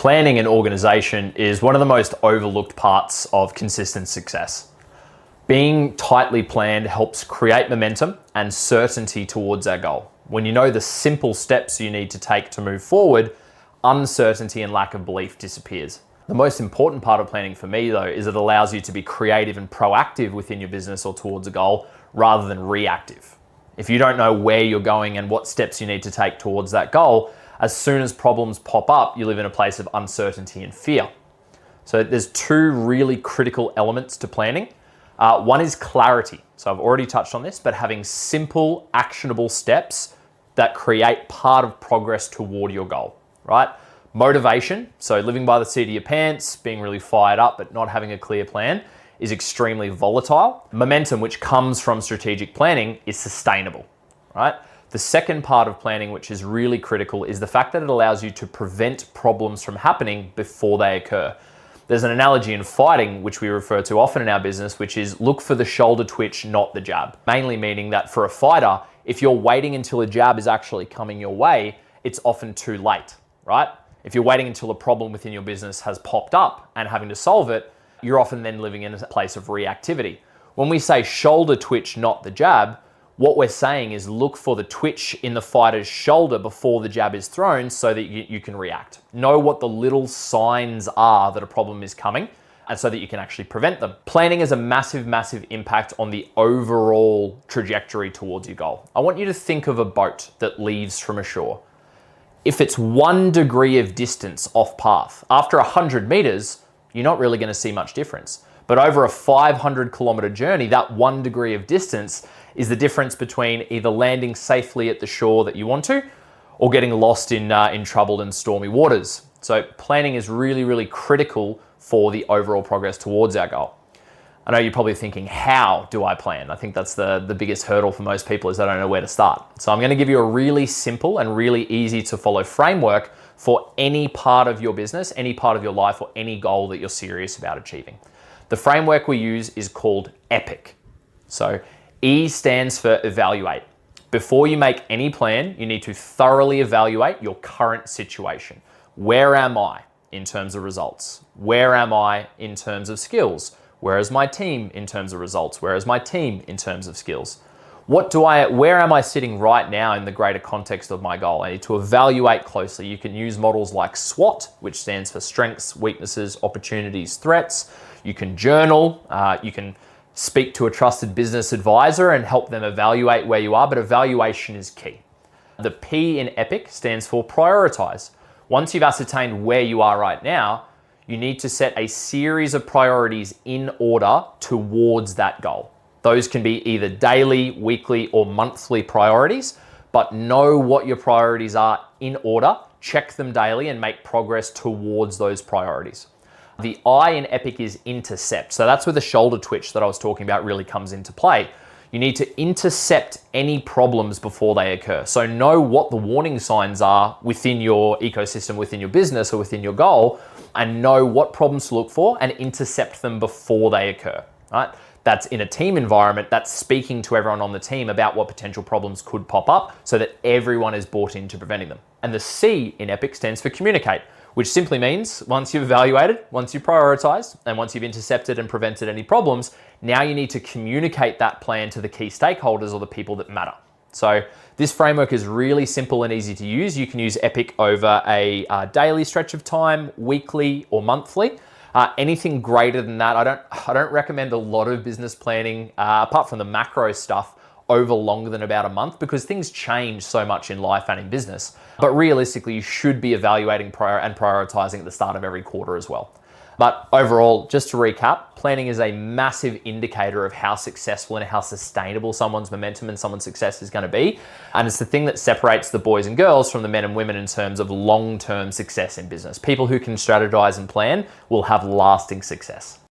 Planning and organization is one of the most overlooked parts of consistent success. Being tightly planned helps create momentum and certainty towards our goal. When you know the simple steps you need to take to move forward, uncertainty and lack of belief disappears. The most important part of planning for me, though, is it allows you to be creative and proactive within your business or towards a goal rather than reactive. If you don't know where you're going and what steps you need to take towards that goal, as soon as problems pop up, you live in a place of uncertainty and fear. So there's two really critical elements to planning. One is clarity. So I've already touched on this, but having simple, actionable steps that create part of progress toward your goal, right? Motivation, so living by the seat of your pants, being really fired up, but not having a clear plan is extremely volatile. Momentum, which comes from strategic planning, is sustainable, right? The second part of planning, which is really critical, is the fact that it allows you to prevent problems from happening before they occur. There's an analogy in fighting, which we refer to often in our business, which is look for the shoulder twitch, not the jab. Mainly meaning that for a fighter, if you're waiting until a jab is actually coming your way, it's often too late, right? If you're waiting until a problem within your business has popped up and having to solve it, you're often then living in a place of reactivity. When we say shoulder twitch, not the jab, what we're saying is look for the twitch in the fighter's shoulder before the jab is thrown so that you can react. Know what the little signs are that a problem is coming and so that you can actually prevent them. Planning has a massive, massive impact on the overall trajectory towards your goal. I want you to think of a boat that leaves from a shore. If it's 1 degree of distance off path, after 100 meters, you're not really going to see much difference. But over a 500-kilometer journey, that 1 degree of distance is the difference between either landing safely at the shore that you want to or getting lost in troubled and stormy waters. So planning is really, really critical for the overall progress towards our goal. I know you're probably thinking, how do I plan? I think that's the biggest hurdle for most people is they don't know where to start. So I'm going to give you a really simple and really easy to follow framework for any part of your business, any part of your life, or any goal that you're serious about achieving. The framework we use is called EPIC. So E stands for evaluate. Before you make any plan, you need to thoroughly evaluate your current situation. Where am I in terms of results? Where am I in terms of skills? Where is my team in terms of results? Where is my team in terms of skills? Where am I sitting right now in the greater context of my goal? I need to evaluate closely. You can use models like SWOT, which stands for strengths, weaknesses, opportunities, threats. You can journal, you can speak to a trusted business advisor and help them evaluate where you are, but evaluation is key. The P in EPIC stands for prioritize. Once you've ascertained where you are right now, you need to set a series of priorities in order towards that goal. Those can be either daily, weekly, or monthly priorities, but know what your priorities are in order, check them daily, and make progress towards those priorities. The I in EPIC is intercept. So that's where the shoulder twitch that I was talking about really comes into play. You need to intercept any problems before they occur. So know what the warning signs are within your ecosystem, within your business, or within your goal, and know what problems to look for and intercept them before they occur, right? That's in a team environment, that's speaking to everyone on the team about what potential problems could pop up so that everyone is bought into preventing them. And the C in EPIC stands for communicate, which simply means once you've evaluated, once you've prioritized, and once you've intercepted and prevented any problems, now you need to communicate that plan to the key stakeholders or the people that matter. So this framework is really simple and easy to use. You can use EPIC over a daily stretch of time, weekly or monthly. Anything greater than that, I don't recommend a lot of business planning, apart from the macro stuff, over longer than about a month because things change so much in life and in business. But realistically, you should be evaluating and prioritizing at the start of every quarter as well. But overall, just to recap, planning is a massive indicator of how successful and how sustainable someone's momentum and someone's success is going to be. And it's the thing that separates the boys and girls from the men and women in terms of long-term success in business. People who can strategize and plan will have lasting success.